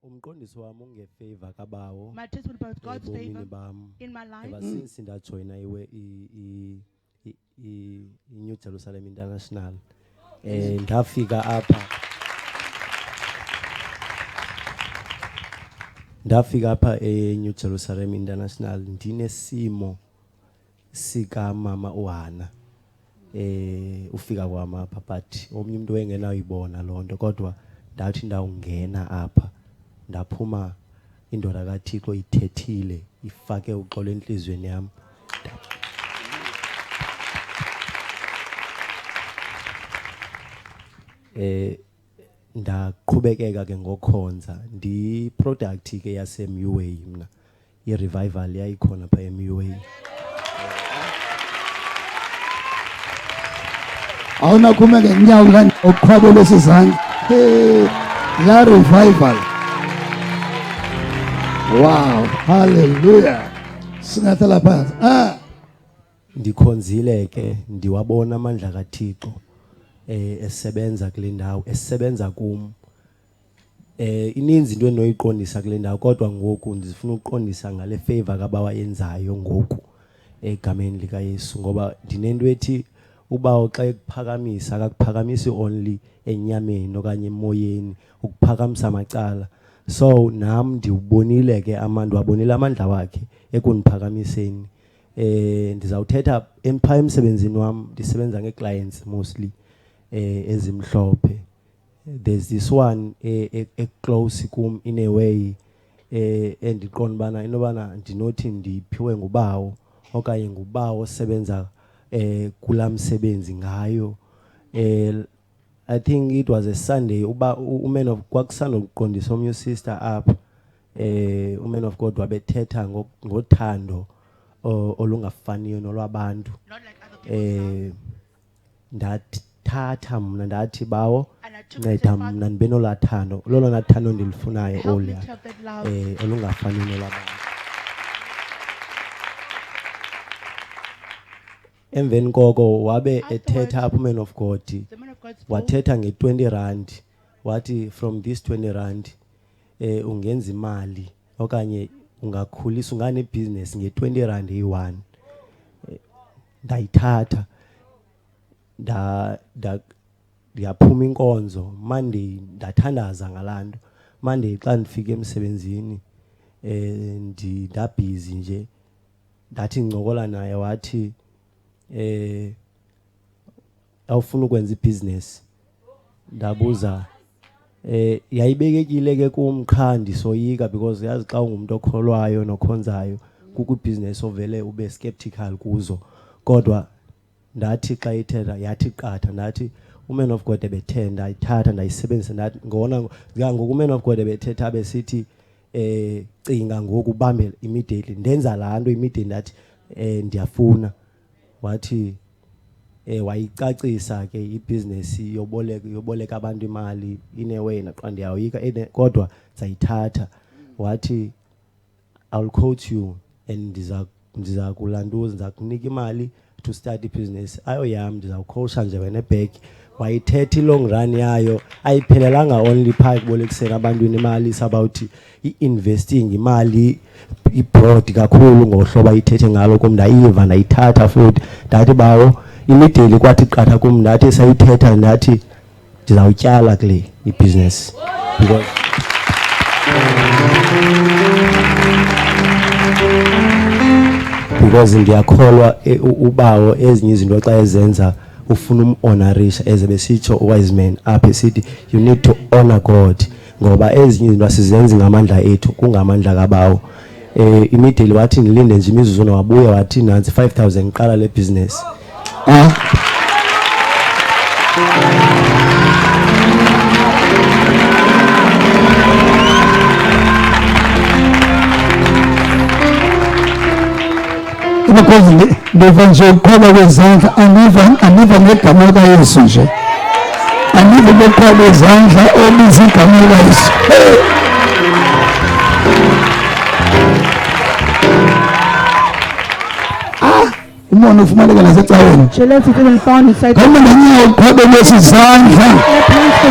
Umqondisi wami ungefavor kabawo. My testimony about God's favor in my life. Ever since ndajoyina New Jerusalem International. Ndafika apha New Jerusalem International ndinesimo sika mama uHana. Ufika kwami apha but omnye umuntu engenayibona lonto kodwa ndathi ndawungena apha ndaphuma indoda kaThixo ithethile ifake uxolo enhlizweni yami. Ndaqhubekeka ke ngokhonza ndi product ke yase MUA mina I revival yayikhona pha MUA. Awuna kuma ngenyawo la uqhwabele sizandla. La revival. Wow, hallelujah. Singathala phansi. Ndikhonzile ke ndiwabona amandla kaThixo esebenza kule ndawo esebenza kum. Ininzi into enoyiqondisa kule ndawo kodwa ngoku ndifuna ukuqondisa ngale favor kabawa yenzayo ngoku egameni lika Yesu ngoba ndinento ethi ubawo xa ekuphakamisa akakuphakamisi only enyameni okanye emoyeni ukuphakamisa amacala. So nam ndiwubonile ke wabonile amandla wakhe ekuniphakamiseni. Ndizawuthetha empha emsebenzini wami ndisebenza ngeclients mostly ezimhlophe. There's this one close kum in a way endiqonda bana inobana ndinothi ndiphiwe ngubawo okanye ngubawo osebenza kulamsebenzi ngayo. I think it was a Sunday uman of kwakusanda ukuqondisa omnye sister up uman of God wabethetha ngothando olungafaniyo nolwabantu. Ndathatha mna ndathi bawo nceda mna ndibe nolathando lolona thando ndilifunayo olya olungafaniyo nolwabantu. Emveni koko wabe ethetha apha uman of God wathetha nge20 rand wathi from this 20 rand ungenza imali okanye ungakhulisa ungane business nge20 rand eyi1. Ndayithatha ndiyaphuma inkonzo Monday ndathandaza ngalanto. Monday xa ndifika emsebenzini ndabusy nje ndathi ncokola naye wathi awufuna ukwenza ibusiness. Ndabuza yayibekekile ke kumqha ndisoyika because yazi xa ungumuntu okholwayo nokhonzayo kuku business ovele ube skeptical kuzo kodwa ndathi xa ithetha yathi qatha ndathi uman of God ebethenda ayithatha ndayisebenzisa ndathi ngona ngoku uman of God ebethetha besithi cinga ngoku ubambe immediately ndenza lanto immediately ndathi ndiyafuna wathi wayicacisa ke ibusiness yoboleka abantu imali ineway naqonda ndiyawuyika kodwa sayithatha wathi I'll coach you and ndiza kulantuza ndizakunika imali to start ibusiness ayo yami ndizawucoacha nje wena back. Wayithetha ilong run yayo ayiphelelanga only pha kubolekisela abantwini imali is about investing imali ibroad kakhulu ngohlobo ayithethe ngalo kum ndayiva ndayithatha futhi ndathi bawo immediately kwathi qatha kum ndathi sayithetha ndathi ndizawutyala kule ibusiness because ndiyakholwa ubawo ezinye izinto xa ezenza ufuna honorisha eze besitsho wise man apha esithi you need to honor God ngoba ezinye izinto asizenzi ngamandla ethu kungamandla kabawo. Immediately wathi ngilinde nje imizuzu wabuya wathi nansi 5000 qala le business. Because ndeva nje uqhwala kwezandla aniva ngegama lika Yesu nje aniva ngoqhwala kwezandla obiza igama lika Yesu. Umono ufumaneka nasecaweni kama ngenyawo uqhwala kwezandla.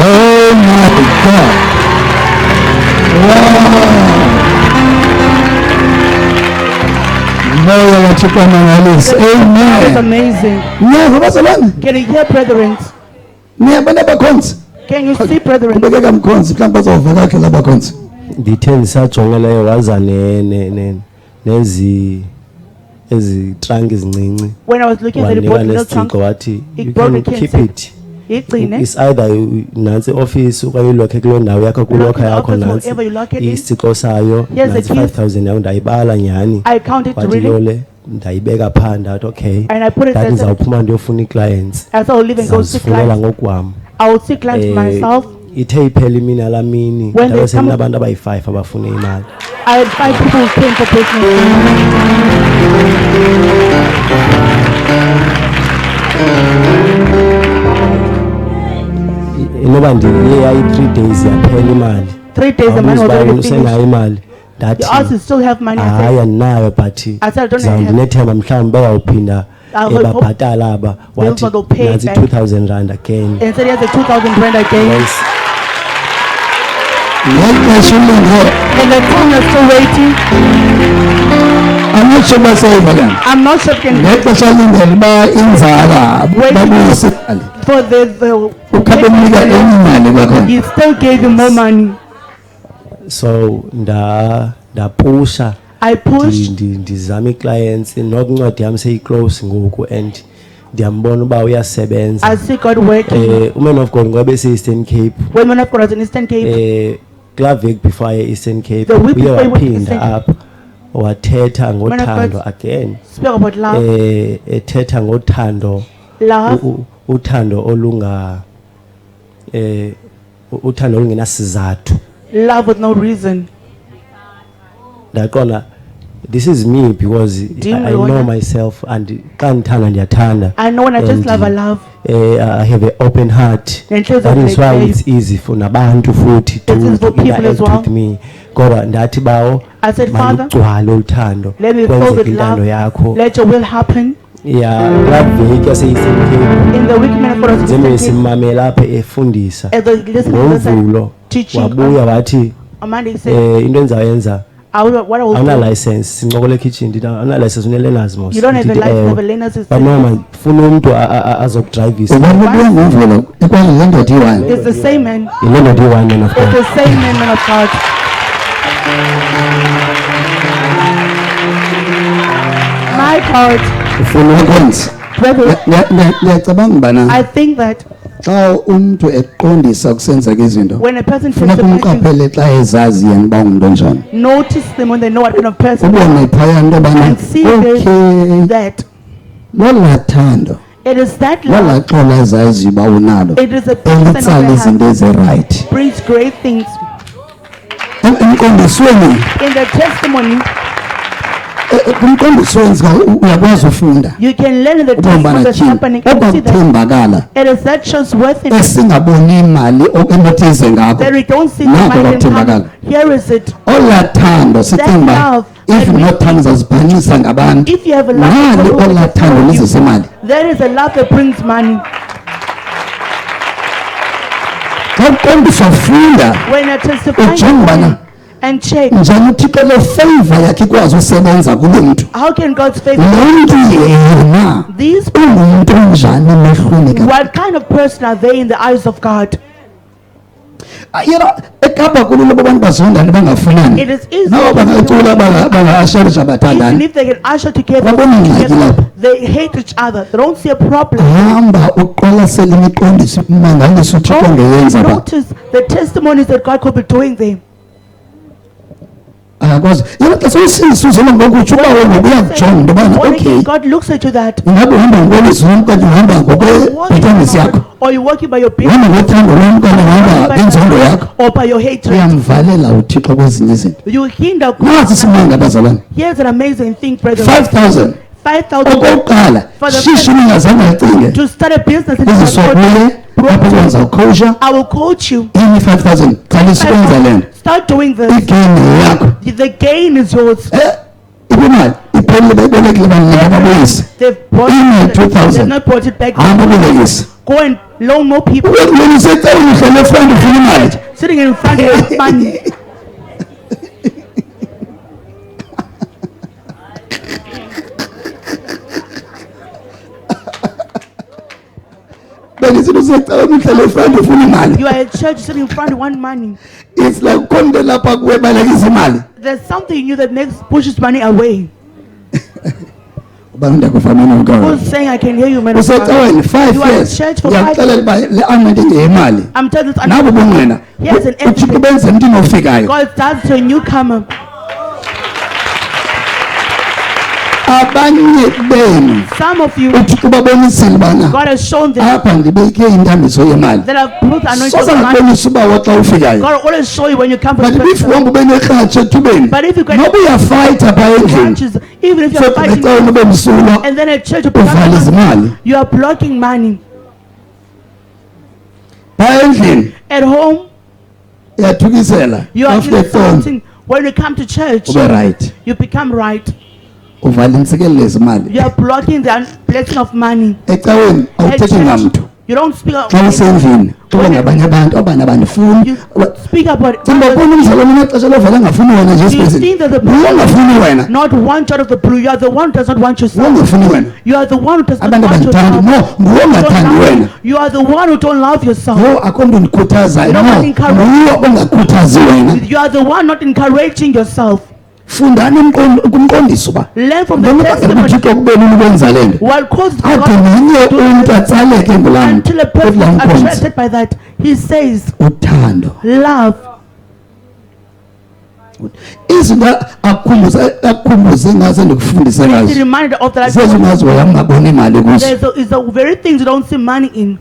Oh my God. Moya waThixo mangalisa. It's Amen. amazing. Niyava bazalwane? Can you hear, brethren? Niyabona abakhonzi? Can you see, brethren? Kubekeka mkhonzi mhlawumbe bazova kakhe labakhonzi. ndithe ndisajongeleyo waza nezi trunk ezincinci When I was looking at the wanika report, no nesiciko trunk, wathi it you brought can me cancer. keep it. igcine. It's either nantsi office okanye ulokhe kuloo ndawo yakho kulokha in the yakho office, nantsi wherever you lock it in. isiciko sayo Here's the nantsi keys. 5,000 yayo ndayibala nyhani I counted wathi really, yole ndayibeka phaa ndathi okay and I put it ndathi there. ndizawuphuma ndiyofuna ii-clients As I will leave and go see ndizifunela clients, ngokwam. I will see clients myself. Ithe iphela imini alaa mini When they ndabe come- senabantu abayi-5 abafune imali. I had 5 people who came for business. Inoba ndiye yayi-3 days yaphela imali 3 days the money was already usenayo finished. imali He ndathi asked, you still have money? I hayi said, andinayo but I said, I don't have. ndinethemba mhlawumbi bayawuphinda I hope- babhatala aba wathi they'll pay it nantsi back. 2,000 rand again. And said he has a 2,000 rand again. Yes. Ngexesha ulinde. And the time is still waiting. Anitsho baseyiva kanti. I'm not sure if you can Ngexesha ulindele uba inzala babuyise imali. for the Ukhabe umnika enye imali kwakhona. he still gave him more money. So ndapusha I pushed. ndizama ii-clients nokuncwadi yam seyi-close ngoku and ndiyambona uba uyasebenza. I see God working. Uman of God ngoba bese-Eastern Cape When man of God was in Eastern Cape, kulaa veki before aye Eastern Cape The week uye before he went to waphinda Eastern Cape. apha wathetha Man of ngothando God. again speak about love. ethetha ngothando Love. uthando uthando olungenasizathu. Love with no reason. Ndaqonda this is me because Do you I know know that? myself and xa ndithanda ndiyathanda. I know when I just And, love, I love. I have an open heart. Nenhliziyo That is why evulekileyo. it's easy for nabantu futhi to It is for people interact as well. with me. Kodwa ndathi bawo I said, Father, malugcwale uthando let me fill kwenzeke with intando love. yakho. Let your will happen. Ya kulaa veki yaseYeastern Cape In the week man of God was in njengoba Eastern Cape, simamela apha efundisa as the listeners ngovulo teaching wabuya wathi on Monday, he said, into endizayenza what I will do. awuna-license sincokole ekitchen ndithi awuna-license une-learners mos. You don't have a Ndithi, license "Ewe." of a learner's But no man funa umntu azokudrayivisa. Ubani kubuya ngovulo ikwazi le ndoda iyi-1. It's the same man. Yile ndoda iyi-1 man of It's God. the same man of God. My God, Ufuna ukwenza. brethren, Ngiyacabanga ubana I think that xa umuntu eqondisa kusenzeka izinto when a person funeka testifies, umqaphele xa ezazi yena uba ungumntu onjani. notice them when they know what kind of person they Ubone are. phaya into yobana And see okay that lolaa thando it is that love, lolaa xolo azaziyo uba unalo it is a person elitsala that izinto ezirayithi. brings great things. Emqondisweni In the testimony, kumqondisweni uyakwazi ufunda you can learn the ubone testimony ubana that's happening tyhini and see that okwakuthembakala it is that trustworthiness esingaboni imali enothize ngako that we don't see the Nako money in kwakuthembakala. hand. Here is it. olaa thando sicinga uba love if that we- nothando zazibhanisa ngabantu If you have a love nali for olaa thando you, lizisa imali. there is a love that brings money. Xa uqondiswa funda When I testify ujonge ubana and check, njani uthixo le feyva yakhe ikwazi usebenza kulo mntu how can God's favor, lo mntu yena these, ungumntu onjani emehlweni ka what kind of person are they in the eyes of God? yena ekapa kulula uba abantu bazondane bangafunani It is easy. nabo bangacula bangasherisha Even bathandane if they can usher together, Babona ingxaki lapho. they hate each other. They don't see a problem. hamba uqwalasele imiqondiso umangalisa uthixo ngeyenza ba Notice the testimonies that God could be doing there. akakwazi yena xa sewusindisa uzoma ngokutsho uba wena uyakujonga into yobana When okay God looks at you that, ingabe uhamba ngokwelizwi lwam okanye uhamba you're walking ngokwebhizinesi by yakho God, or you're walking by your business, uhamba ngothando lwam okanye uhamba ngenzondo yakho or by your hatred, uyamvalela uthixo kwezinye izinto you hinder nasi God. simanga abazalwane Here's an amazing thing, brother. 5,000 5,000 okokuqala For the shishini ingazange licinge to start a business. In uzisokule apho kwenza ukhosha I will coach you. enye 5,000 qalisa ukwenza le nto Start doing this. igeni yakho The gain is yours. ibimali iphelile beyibolekile banina babuyise They've bought Email it. 2,000. They've not bought it back. hamba ubolekise Go and loan more people. ukulungisa ecaleni uhlele front ufuna imali Sitting in front of money. usecaweni uhlele efront ufuna imali. You are at church sitting in front, you want money. It's like konke lapha kuwe balekisa imali. There's something in you that pushes money away. Ubani ndakufana nokho. Who's saying I can hear you, man? of God? Usecaweni 5 You are in years. church for 5 Yakuxelela years. uba le anointing ngemali. I'm telling you, Nabo bonqena. Yes, an Uthixo empty. benze emntwini ofikayo. God starts to a newcomer. Abanye benu Some of you, uthixo babonisile bana God has shown them apha ndibeke intambiso yemali. that I've put anointing Soza on money. ngibonisa uba waxa ufikayo. God will always show you when you come But from if the uhamba ube nekhatsha ethubeni But if you can- noba uyafayitha phaa endlini branches, even if you're sokuba fighting, ecaweni ube msulwa and then at church you uvala izimali you are blocking money. phaa endlini At home, uyathukisela you are after ecaweni insulting. When you come to church, ube right you become right. uvala intsikelelo zimali You are blocking the blessing of money. ecaweni At awuthethi church, ngamntu you don't speak xa usendlini ube ngabanye abantu abanye abandifuni You speak about cimba others. ubona umzalwane unaxesha lovela angafuni wena nje You esibhedlele think that the nguwe ongafuni wena not want out of the blue. You are the one who does not want nguwe yourself. ongafuni wena You are the one who does not abantu want abandithandi yourself. no nguwe You don't ongathandi love- wena You are the one who don't love yourself. no akho mntu ndikhuthazayo No no one encourages. nguwe ongakhuthazi wena You are the one not encouraging yourself. fundani kumqondiso uba Learn from the noma testimony. uthixo kubeni ukwenza le nto What caused ade God ngenye umntu atsaleke ngulaa mntu until a person kulaa is mkhonzi attracted by that? He says, uthando love. izinto akukhumbuze ngazo ndikufundise Be ngazo reminded of that. zezi ungazihoya ungaboni imali kuzo Is the very things you don't see money in.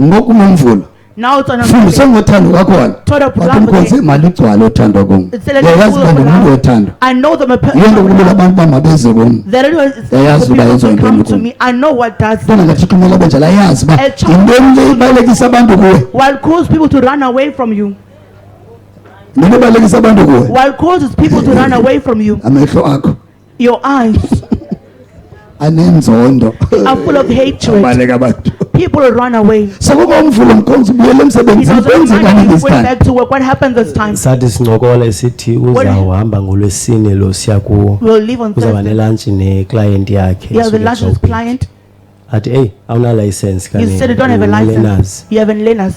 ngoku nomvulo Now it's on a fundise ngothando kwakhona Taught up wathi love mkhonzi again. imali ugcwala uthando kum It's a yayazi uba ndingumuntu wothando I know that my yiyo nto kulula abantu bamabeze kum that it was Yayazi for uba people yenziwa to come yintoni to kum. me. I know what does ntona ngathixo umele abenjalo ayazi uba A child- yintoni le ibalekisa abantu kuwe what causes people to run away from you. yintoni ibalekisa abantu kuwe What causes people to run away from you. amehlo akho Your eyes anenzondo are full of hatred. abaleka abantu People will run away. sekuba umvulo mkhonzi ubuyele He emsebenzini doesn't kwenzekani mind if this he went time back to work. What happened this time? sathi sincokola sithi uzawuhamba ngolwesine lo siya kuwo We'll leave on uzaba Thursday. nelunch neclient yakhe Yeah, the esuka lunch with eJoburg. client. athi eyi awunalayisensi You said you don't have a license. You haven't learned us.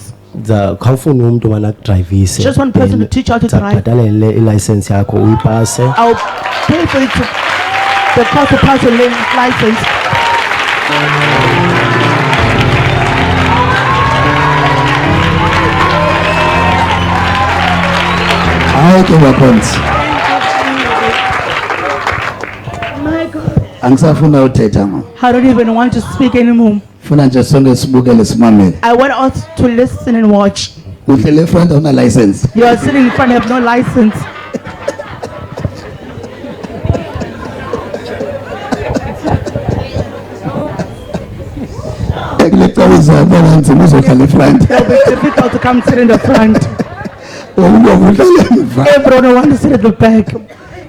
khawufuni umntu mana akudrayivise Just one person to teach how to drive. zabhatalele ilayisensi yakho uyipase I'll pay for it to the cost to pass your license. hayi ke bakhonzi My God. angisafuna uthetha mama I don't even want to speak anymore. funa nje sonke sibukele simamele I want us to listen and watch. uhlele front awunalayisensi You are sitting in front, you have no license. kule cawe izabona nzima uzohlala efront It'll be difficult to come sit in the front. umntu ovuhlala emva Everyone wants to sit at the back.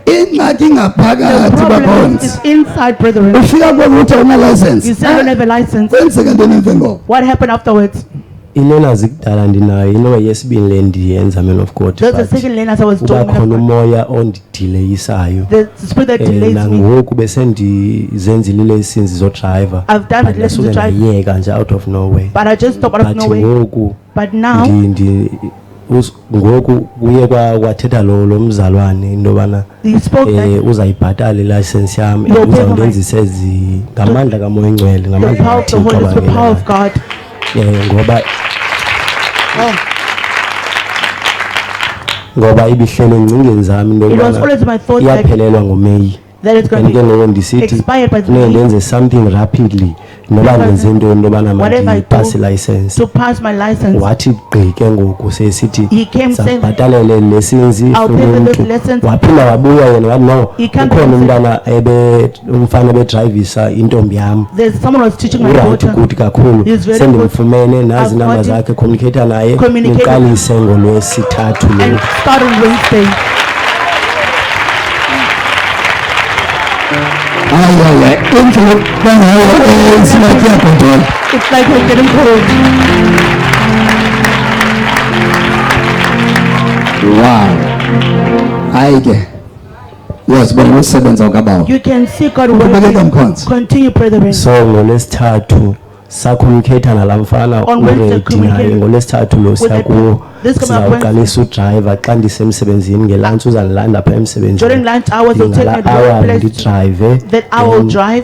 ingxaki The ingaphakathi problem bakhonzi is inside, brethren. ufika kokuthi You awunalayisensi say you don't have a license. kwenzeka ntoni emve ngoko What happened afterwards? ilenazi kudala ndinayo ino yesibini le ndiyenza man of god There's a but second lane as I was uba told. khona umoya ondidileyisayo The spirit that delays me. nangoku besendizenzile ilesinzi zodrayiva I've done it, lessons to drive. ndayeka nje out of nowhere But I just stopped out of but nowhere. ngoku But now, ngoku kuye kwathetha lo mzalwane into yobana he spoke that uzayibhatala ilayisensi yam You'll pay for uzawundenzisa ngamandla kamoya ingcwele the ngamandla power of the Holy Spirit, the power of God. ngoba ngoba ibihlele engcingweni zami into It was yobana always my thought that, iyaphelelwa ngomeyi that it's going and ke to ngoku be ndisithi expired by the funeka day ndenze something rapidly noba Because ndenze into into yobana whatever I mandipase do ilayisensi to pass my license. wathi gqi ke ngoku sesithi He came saying, sabhatalele lesinzi I'll pay for umntu those lessons. waphinda wabuya yena wathi no He came ukhona and umntana umfana ebedrayivisa intombi yam there's someone was teaching my urayithi daughter. good kakhulu He's very sendimfumene nazi I've inamba got him. zakhe communicata naye Communicate. niqalise ngolwesithathu lo And start on Wednesday. ayaya indlela bangayo singathi yabhodola It's like we're getting cold. wow hayi ke uyazibona ukusebenza kabawo. You can see God Uqhubekeka working. mkhonzi. Continue, brethren. So ngolesithathu sakhomkhetha nalamfana On Wednesday, uredi naye communicate ngolesithathu lo with the- siyaku this coming up sizawuqalisa udriver xa ndisemsebenzini ngelantsi uzandilanda pha emsebenzini During lunch hours, you'll take me to hour a place ndidrayive that I will drive.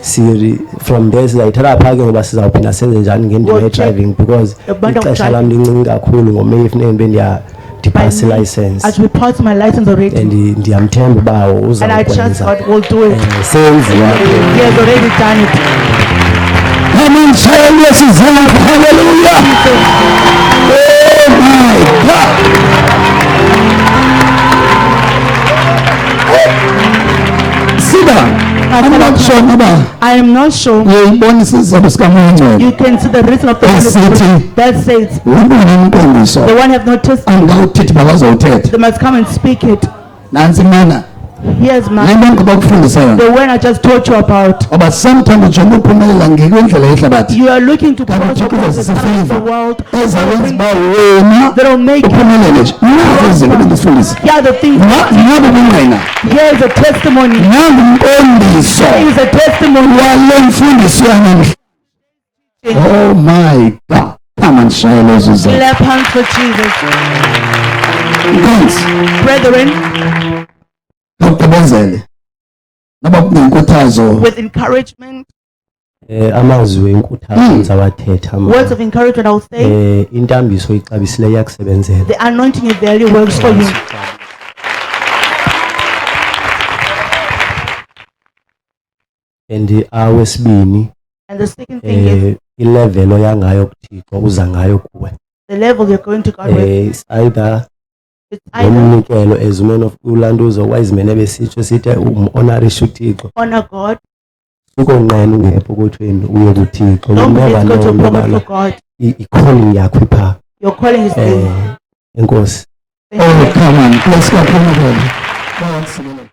from there sizayithatha phaa ke ngoba sizawuphinda senze njani ngendima We'll check ye-driving because a bunch of ixesha lam driving. lincinci kakhulu ngomeyi funeke ndibe ndipase By me, license as we pass my license already. and ndiyamthemba uba And I trust uzawukwenza God will do it. senziwa He has already done it. Come on, say yes, hallelujah. Oh my God. Sit down. I'm not sure about. I am not sure. Uyayibona isizathu sikaMncane. You can see the reason of the Yes, Holy it Spirit. is. That says Ubone umqondiso. the one have not tested. Angawuthethi bakazawuthetha. They must come and speak it. Nansi mana. Here's my Nento ngibakufundisa yona. the one I just told you about. Ngoba sometimes ujonga uphumelela ngekwendlela yehlabathi. You are looking to Kanti prosper uThixo from the uzosifavor. of the world. Ezawenza uba wena They don't make it. uphumelele nje. Nazi izinto ebendifundisa. Here the thing. Nabi ubungqina. Here is a testimony. Nangu umqondiso Here is a testimony. wale mfundiso yanamhla. Oh my God. Come on, shaye lezo zinto. Clap hands for Jesus. Mkhonzi, Brethren, khawugqibezele. Noba kunenkuthazo. with encouragement, amazwi enkuthazo ndizawathetha words of encouragement I will say, intambiso ixabisileyo iyakusebenzela the anointing is there, it works for you. and awesibini And the second thing is ilevel oyangayo kuThixo uza ngayo kuwe the level you're going to God with. it's either It's either ngomnikelo as woman of ulantuzo wayizimene besitsho sithi umhonorishe uThixo honor God, ukonqena ungepho kothweni uye kuThixo you don't never believe know God to into promise yobana to God. i-calling yakho ipha Your calling is there. enkosi Thank Oh, you. come on. Let's go.